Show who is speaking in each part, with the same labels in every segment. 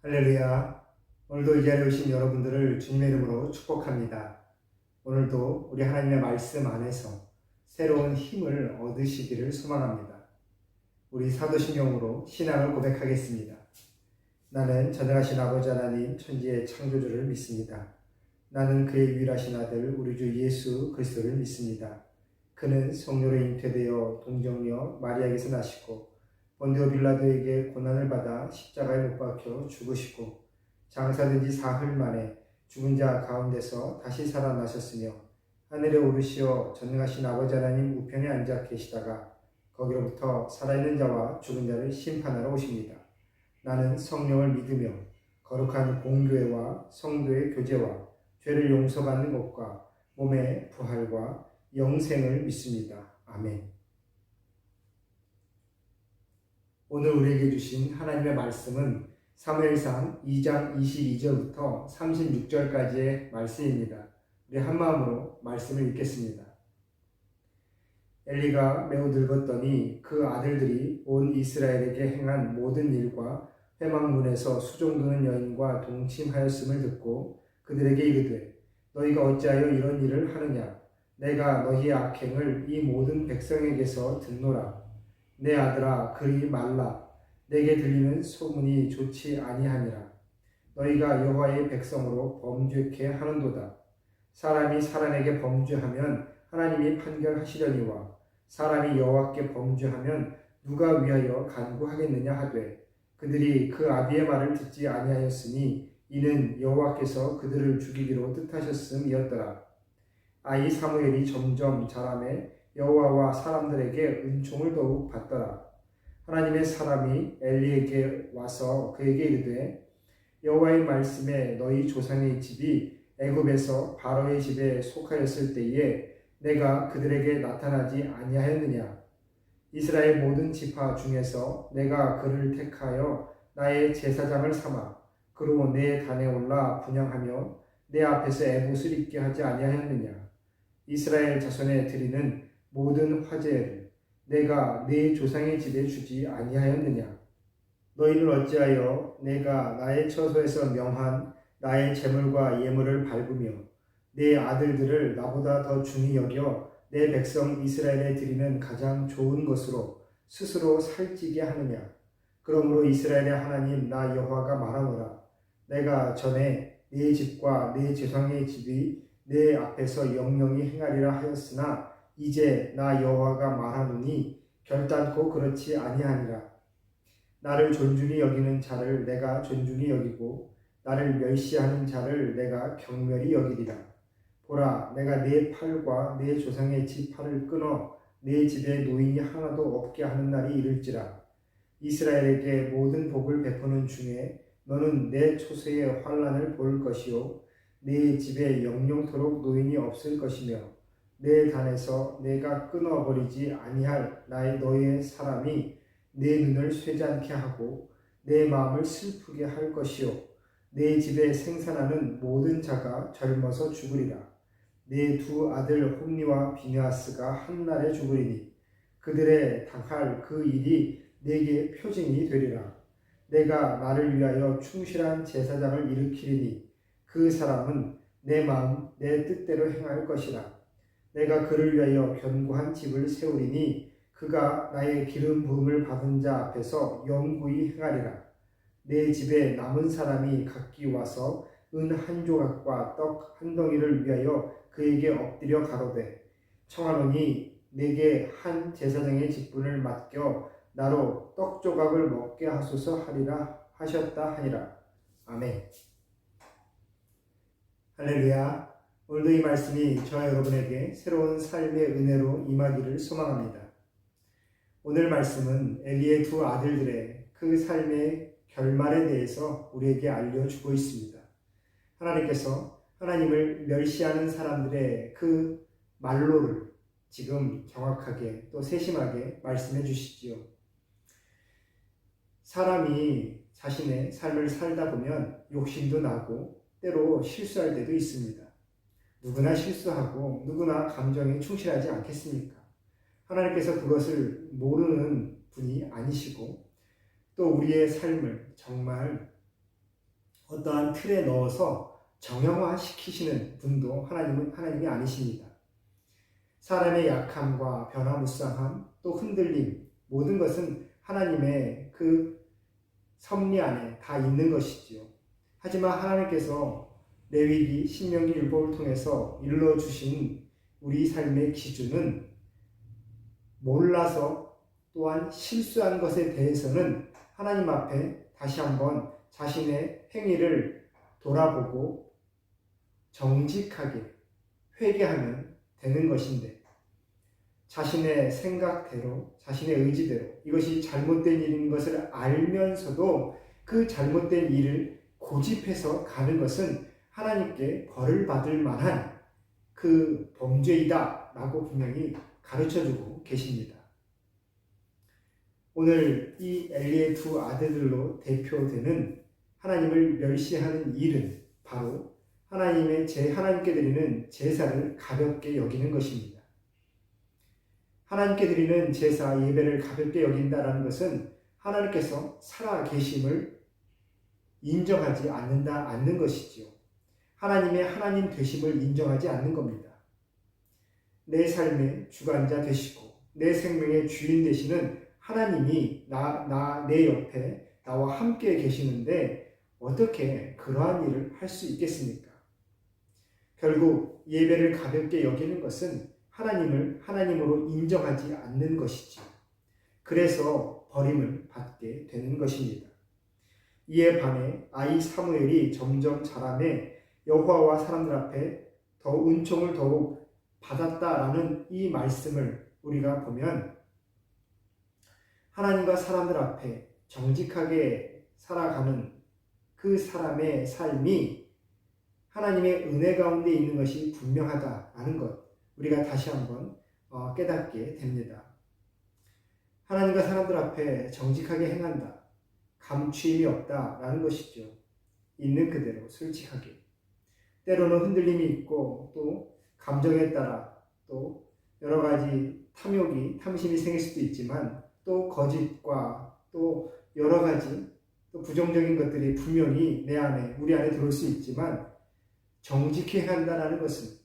Speaker 1: 할렐루야. 오늘도 이 자리에 오신 여러분들을 주님의 이름으로 축복합니다. 오늘도 우리 하나님의 말씀 안에서 새로운 힘을 얻으시기를 소망합니다. 우리 사도신경으로 신앙을 고백하겠습니다. 나는 전능하신 아버지 하나님 천지의 창조주를 믿습니다. 나는 그의 유일하신 아들 우리 주 예수 그리스도를 믿습니다. 그는 성령으로 잉태되어 동정녀 마리아에게서 나시고 본디오 빌라도에게 고난을 받아 십자가에 못 박혀 죽으시고 장사된 지 사흘 만에 죽은 자 가운데서 다시 살아나셨으며 하늘에 오르시어 전능하신 아버지 하나님 우편에 앉아 계시다가 거기로부터 살아있는 자와 죽은 자를 심판하러 오십니다. 나는 성령을 믿으며 거룩한 공교회와 성도의 교제와 죄를 용서받는 것과 몸의 부활과 영생을 믿습니다. 아멘. 오늘 우리에게 주신 하나님의 말씀은 사무엘상 2장 22절부터 36절까지의 말씀입니다. 우리 한마음으로 말씀을 읽겠습니다. 엘리가 매우 늙었더니 그 아들들이 온 이스라엘에게 행한 모든 일과 회막문에서 수종드는 여인과 동침하였음을 듣고 그들에게 이르되 너희가 어찌하여 이런 일을 하느냐? 내가 너희의 악행을 이 모든 백성에게서 듣노라. 내 아들아 그리 말라. 내게 들리는 소문이 좋지 아니하니라. 너희가 여호와의 백성으로 범죄케 하는도다. 사람이 사람에게 범죄하면 하나님이 판결하시려니와 사람이 여호와께 범죄하면 누가 위하여 간구하겠느냐 하되 그들이 그 아비의 말을 듣지 아니하였으니 이는 여호와께서 그들을 죽이기로 뜻하셨음이었더라. 아이 사무엘이 점점 자라매 여호와와 사람들에게 은총을 더욱 받더라. 하나님의 사람이 엘리에게 와서 그에게 이르되 여호와의 말씀에 너희 조상의 집이 애굽에서 바로의 집에 속하였을 때에 내가 그들에게 나타나지 아니하였느냐? 이스라엘 모든 지파 중에서 내가 그를 택하여 나의 제사장을 삼아 그로 내 단에 올라 분향하며 내 앞에서 에봇을 입게 하지 아니하였느냐? 이스라엘 자손에 드리는 모든 화제를 내가 네 조상의 집에 주지 아니하였느냐? 너희는 어찌하여 내가 나의 처소에서 명한 나의 재물과 예물을 밟으며 내 아들들을 나보다 더 중히 여겨 내 백성 이스라엘에 드리는 가장 좋은 것으로 스스로 살찌게 하느냐? 그러므로 이스라엘의 하나님 나 여호와가 말하노라. 내가 전에 네 집과 네 조상의 집이 내 앞에서 영영히 행하리라 하였으나 이제 나 여호와가 말하노니 결단코 그렇지 아니하니라. 나를 존중히 여기는 자를 내가 존중히 여기고 나를 멸시하는 자를 내가 경멸히 여기리라. 보라, 내가 네 팔과 네 조상의 집 팔을 끊어 네 집에 노인이 하나도 없게 하는 날이 이를지라. 이스라엘에게 모든 복을 베푸는 중에 너는 내 초세의 환난을 볼 것이요 네 집에 영영토록 노인이 없을 것이며 내 단에서 내가 끊어버리지 아니할 너의 사람이 내 눈을 쇠지 않게 하고 내 마음을 슬프게 할 것이요 내 집에 생산하는 모든 자가 젊어서 죽으리라. 내 두 아들 홈니와 비느하스가 한날에 죽으리니 그들의 당할 그 일이 내게 표징이 되리라. 내가 나를 위하여 충실한 제사장을 일으키리니 그 사람은 내 마음 내 뜻대로 행할 것이라. 내가 그를 위하여 견고한 집을 세우리니 그가 나의 기름 부음을 받은 자 앞에서 영구히 행하리라. 내 집에 남은 사람이 각기 와서 은 한 조각과 떡 한 덩이를 위하여 그에게 엎드려 가로되 청하노니 내게 한 제사장의 직분을 맡겨 나로 떡 조각을 먹게 하소서 하리라 하셨다 하니라. 아멘. 할렐루야. 오늘도 이 말씀이 저와 여러분에게 새로운 삶의 은혜로 임하기를 소망합니다. 오늘 말씀은 엘리의 두 아들들의 그 삶의 결말에 대해서 우리에게 알려주고 있습니다. 하나님께서 하나님을 멸시하는 사람들의 그 말로를 지금 정확하게 또 세심하게 말씀해 주시지요. 사람이 자신의 삶을 살다 보면 욕심도 나고 때로 실수할 때도 있습니다. 누구나 실수하고 누구나 감정에 충실하지 않겠습니까? 하나님께서 그것을 모르는 분이 아니시고 또 우리의 삶을 정말 어떠한 틀에 넣어서 정형화시키시는 분도 하나님이 아니십니다. 사람의 약함과 변화무쌍함, 또 흔들림, 모든 것은 하나님의 그 섭리 안에 다 있는 것이지요. 하지만 하나님께서 레위기, 신명기, 율법을 통해서 일러주신 우리 삶의 기준은 몰라서 또한 실수한 것에 대해서는 하나님 앞에 다시 한번 자신의 행위를 돌아보고 정직하게 회개하면 되는 것인데, 자신의 생각대로, 자신의 의지대로 이것이 잘못된 일인 것을 알면서도 그 잘못된 일을 고집해서 가는 것은 하나님께 벌을 받을 만한 그 범죄이다 라고 분명히 가르쳐주고 계십니다. 오늘 이 엘리의 두 아들들로 대표되는 하나님을 멸시하는 일은 바로 하나님께 드리는 제사를 가볍게 여기는 것입니다. 하나님께 드리는 제사, 예배를 가볍게 여긴다라는 것은 하나님께서 살아계심을 인정하지 않는 것이지요. 하나님의 하나님 되심을 인정하지 않는 겁니다. 내 삶의 주관자 되시고 내 생명의 주인 되시는 하나님이 내 옆에 나와 함께 계시는데 어떻게 그러한 일을 할 수 있겠습니까? 결국 예배를 가볍게 여기는 것은 하나님을 하나님으로 인정하지 않는 것이죠. 그래서 버림을 받게 되는 것입니다. 이에 반해 아이 사무엘이 점점 자라매 여호와와 사람들 앞에 더 은총을 더욱 받았다라는 이 말씀을 우리가 보면 하나님과 사람들 앞에 정직하게 살아가는 그 사람의 삶이 하나님의 은혜 가운데 있는 것이 분명하다라는 것, 우리가 다시 한번 깨닫게 됩니다. 하나님과 사람들 앞에 정직하게 행한다, 감추임이 없다라는 것이죠. 있는 그대로 솔직하게. 때로는 흔들림이 있고 또 감정에 따라 또 여러 가지 탐심이 생길 수도 있지만 또 거짓과 또 여러 가지 또 부정적인 것들이 분명히 우리 안에 들어올 수 있지만 정직히 행한다는 것은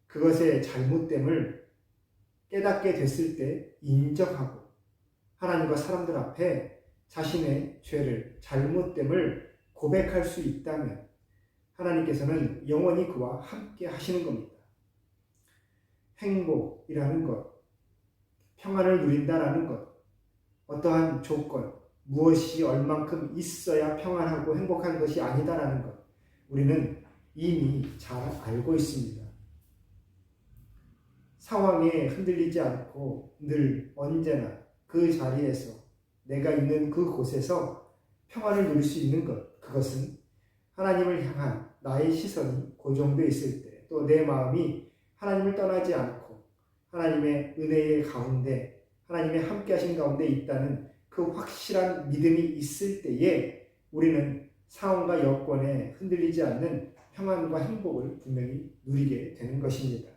Speaker 1: 그것의 잘못됨을 깨닫게 됐을 때 인정하고 하나님과 사람들 앞에 자신의 죄를, 잘못됨을 고백할 수 있다면 하나님께서는 영원히 그와 함께 하시는 겁니다. 행복이라는 것, 평안을 누린다라는 것, 어떠한 조건, 무엇이 얼만큼 있어야 평안하고 행복한 것이 아니다라는 것, 우리는 이미 잘 알고 있습니다. 상황에 흔들리지 않고 늘 언제나 그 자리에서 내가 있는 그곳에서 평안을 누릴 수 있는 것, 그것은 하나님을 향한 나의 시선이 고정되어 있을 때, 또 내 마음이 하나님을 떠나지 않고 하나님의 은혜의 가운데, 하나님의 함께하신 가운데 있다는 그 확실한 믿음이 있을 때에 우리는 상황과 여건에 흔들리지 않는 평안과 행복을 분명히 누리게 되는 것입니다.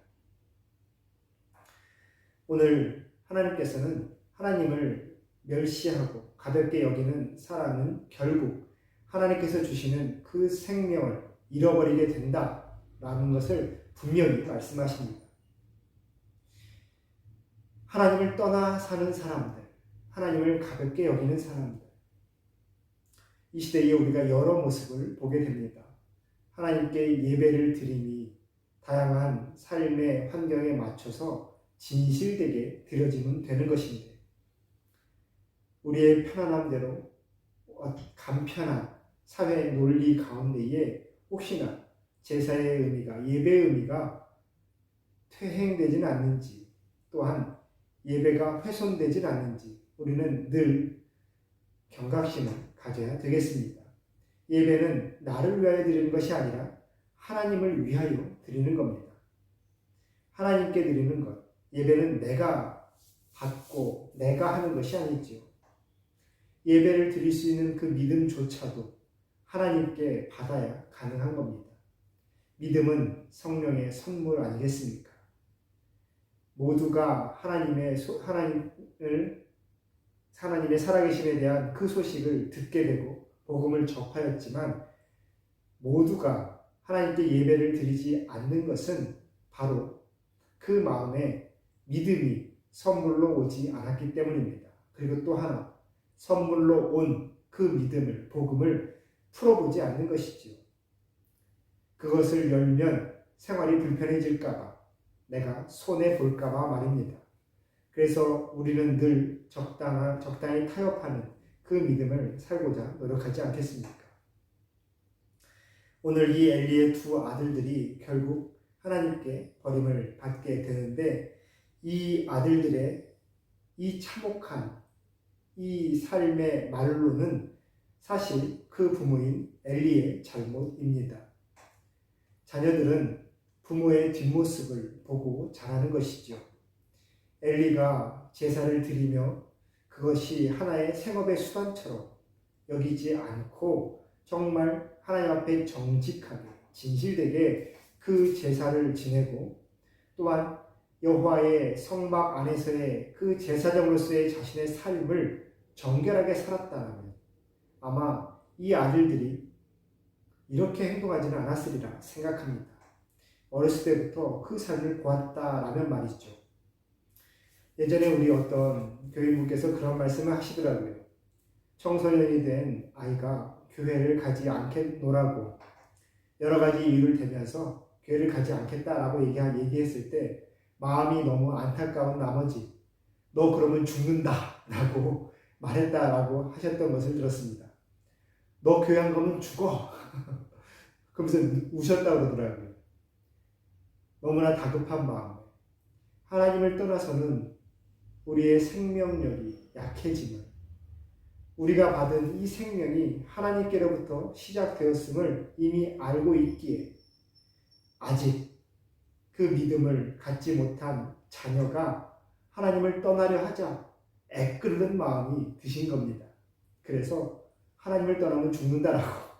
Speaker 1: 오늘 하나님께서는 하나님을 멸시하고 가볍게 여기는 사람은 결국 하나님께서 주시는 그 생명을 잃어버리게 된다라는 것을 분명히 말씀하십니다. 하나님을 떠나 사는 사람들, 하나님을 가볍게 여기는 사람들, 이 시대에 우리가 여러 모습을 보게 됩니다. 하나님께 예배를 드림이 다양한 삶의 환경에 맞춰서 진실되게 드려지면 되는 것인데, 우리의 편안함대로 간편한 사회 논리 가운데에 혹시나 제사의 의미가, 예배의 의미가 퇴행되지는 않는지, 또한 예배가 훼손되지는 않는지 우리는 늘 경각심을 가져야 되겠습니다. 예배는 나를 위하여 드리는 것이 아니라 하나님을 위하여 드리는 겁니다. 하나님께 드리는 것, 예배는 내가 받고 내가 하는 것이 아니지요. 예배를 드릴 수 있는 그 믿음조차도 하나님께 받아야 가능한 겁니다. 믿음은 성령의 선물 아니겠습니까? 모두가 하나님의 살아계심에 대한 그 소식을 듣게 되고 복음을 접하였지만 모두가 하나님께 예배를 드리지 않는 것은 바로 그 마음에 믿음이 선물로 오지 않았기 때문입니다. 그리고 또 하나, 선물로 온 그 믿음을, 복음을 풀어보지 않는 것이지요. 그것을 열면 생활이 불편해질까봐, 내가 손해볼까봐 말입니다. 그래서 우리는 늘 적당히 타협하는 그 믿음을 살고자 노력하지 않겠습니까? 오늘 이 엘리의 두 아들들이 결국 하나님께 버림을 받게 되는데, 이 아들들의 이 참혹한 이 삶의 말로는 사실 그 부모인 엘리의 잘못입니다. 자녀들은 부모의 뒷모습을 보고 자라는 것이죠. 엘리가 제사를 드리며 그것이 하나의 생업의 수단처럼 여기지 않고 정말 하나님 앞에 정직하게 진실되게 그 제사를 지내고, 또한 여호와의 성막 안에서의 그 제사장으로서의 자신의 삶을 정결하게 살았다면 아마 이 아들들이 이렇게 행동하지는 않았으리라 생각합니다. 어렸을 때부터 그 삶을 보았다라면 말이죠. 예전에 우리 어떤 교인분께서 그런 말씀을 하시더라고요. 청소년이 된 아이가 교회를 가지 않겠노라고 여러 가지 이유를 대면서 교회를 가지 않겠다라고 얘기했을 때 마음이 너무 안타까운 나머지 너 그러면 죽는다 라고 말했다라고 하셨던 것을 들었습니다. 너 교회 안 가면 죽어. 그러면서 우셨다고 그러더라고요. 너무나 다급한 마음에 하나님을 떠나서는 우리의 생명력이 약해지면 우리가 받은 이 생명이 하나님께로부터 시작되었음을 이미 알고 있기에 아직 그 믿음을 갖지 못한 자녀가 하나님을 떠나려 하자 애끓는 마음이 드신 겁니다. 그래서 하나님을 떠나면 죽는다라고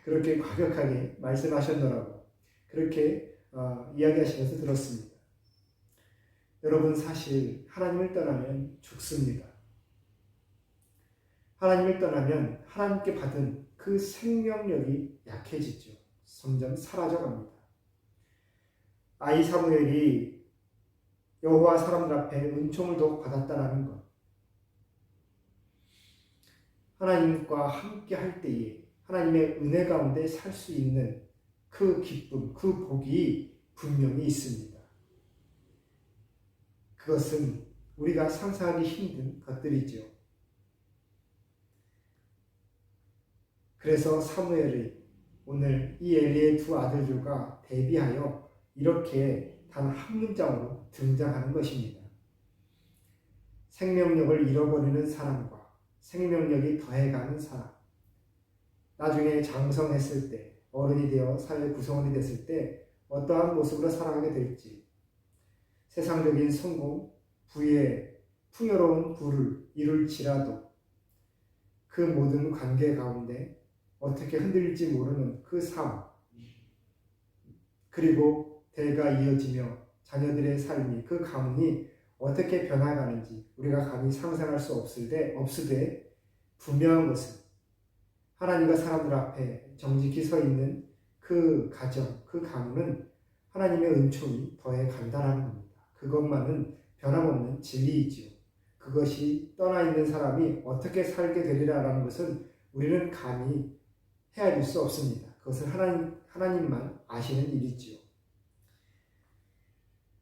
Speaker 1: 그렇게 과격하게 말씀하셨더라고. 그렇게 이야기하시면서 들었습니다. 여러분, 사실 하나님을 떠나면 죽습니다. 하나님을 떠나면 하나님께 받은 그 생명력이 약해지죠. 점점 사라져갑니다. 아이 사무엘이 여호와 사람들 앞에 은총을 더욱 받았다라는 것, 하나님과 함께 할 때에 하나님의 은혜 가운데 살 수 있는 그 기쁨, 그 복이 분명히 있습니다. 그것은 우리가 상상하기 힘든 것들이죠. 그래서 사무엘이 오늘 이 엘리의 두 아들들과 대비하여 이렇게 단 한 문장으로 등장하는 것입니다. 생명력을 잃어버리는 사람과 생명력이 더해가는 사람. 나중에 장성했을 때, 어른이 되어 사회 구성원이 됐을 때 어떠한 모습으로 살아가게 될지, 세상적인 성공, 부의 풍요로운 부를 이룰지라도 그 모든 관계 가운데 어떻게 흔들릴지 모르는 그 삶, 그리고 대가 이어지며 자녀들의 삶이, 그 가문이 어떻게 변화가는지 우리가 감히 상상할 수 없으되 분명한 것은 하나님과 사람들 앞에 정직히 서 있는 그 가정, 그 가문은 하나님의 은총이 더해 간다는 겁니다. 그것만은 변함없는 진리이지요. 그것이 떠나 있는 사람이 어떻게 살게 되리라라는 것은 우리는 감히 헤아릴 수 없습니다. 그것은 하나님만 아시는 일이지요.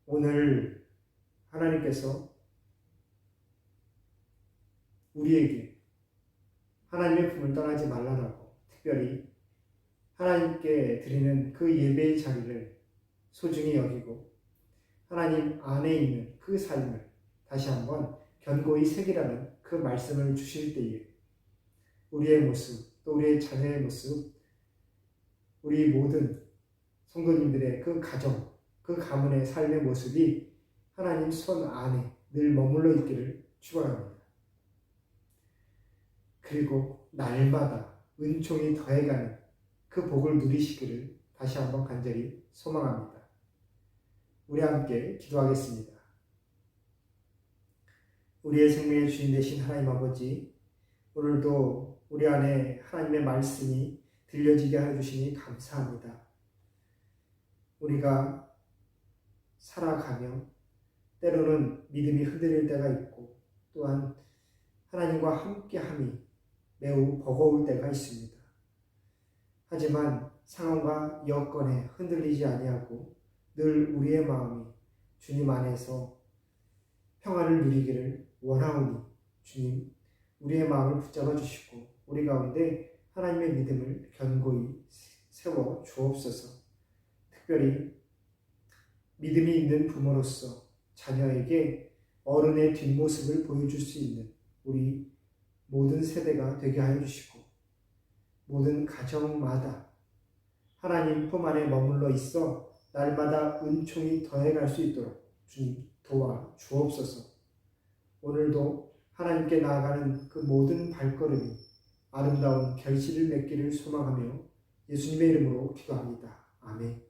Speaker 1: 오늘 하나님께서 우리에게 하나님의 품을 떠나지 말라라고, 특별히 하나님께 드리는 그 예배의 자리를 소중히 여기고 하나님 안에 있는 그 삶을 다시 한번 견고히 새기라는 그 말씀을 주실 때에 우리의 모습, 또 우리의 자녀의 모습, 우리 모든 성도님들의 그 가정, 그 가문의 삶의 모습이 하나님 손 안에 늘 머물러 있기를 축원합니다. 그리고 날마다 은총이 더해가는 그 복을 누리시기를 다시 한번 간절히 소망합니다. 우리 함께 기도하겠습니다. 우리의 생명의 주인 되신 하나님 아버지, 오늘도 우리 안에 하나님의 말씀이 들려지게 하여 주시니 감사합니다. 우리가 살아가며 때로는 믿음이 흔들릴 때가 있고 또한 하나님과 함께함이 매우 버거울 때가 있습니다. 하지만 상황과 여건에 흔들리지 아니하고 늘 우리의 마음이 주님 안에서 평안을 누리기를 원하오니 주님 우리의 마음을 붙잡아 주시고 우리 가운데 하나님의 믿음을 견고히 세워 주옵소서. 특별히 믿음이 있는 부모로서 자녀에게 어른의 뒷모습을 보여줄 수 있는 우리 모든 세대가 되게 하여 주시고 모든 가정마다 하나님 품 안에 머물러 있어 날마다 은총이 더해갈 수 있도록 주님 도와 주옵소서. 오늘도 하나님께 나아가는 그 모든 발걸음이 아름다운 결실을 맺기를 소망하며 예수님의 이름으로 기도합니다. 아멘.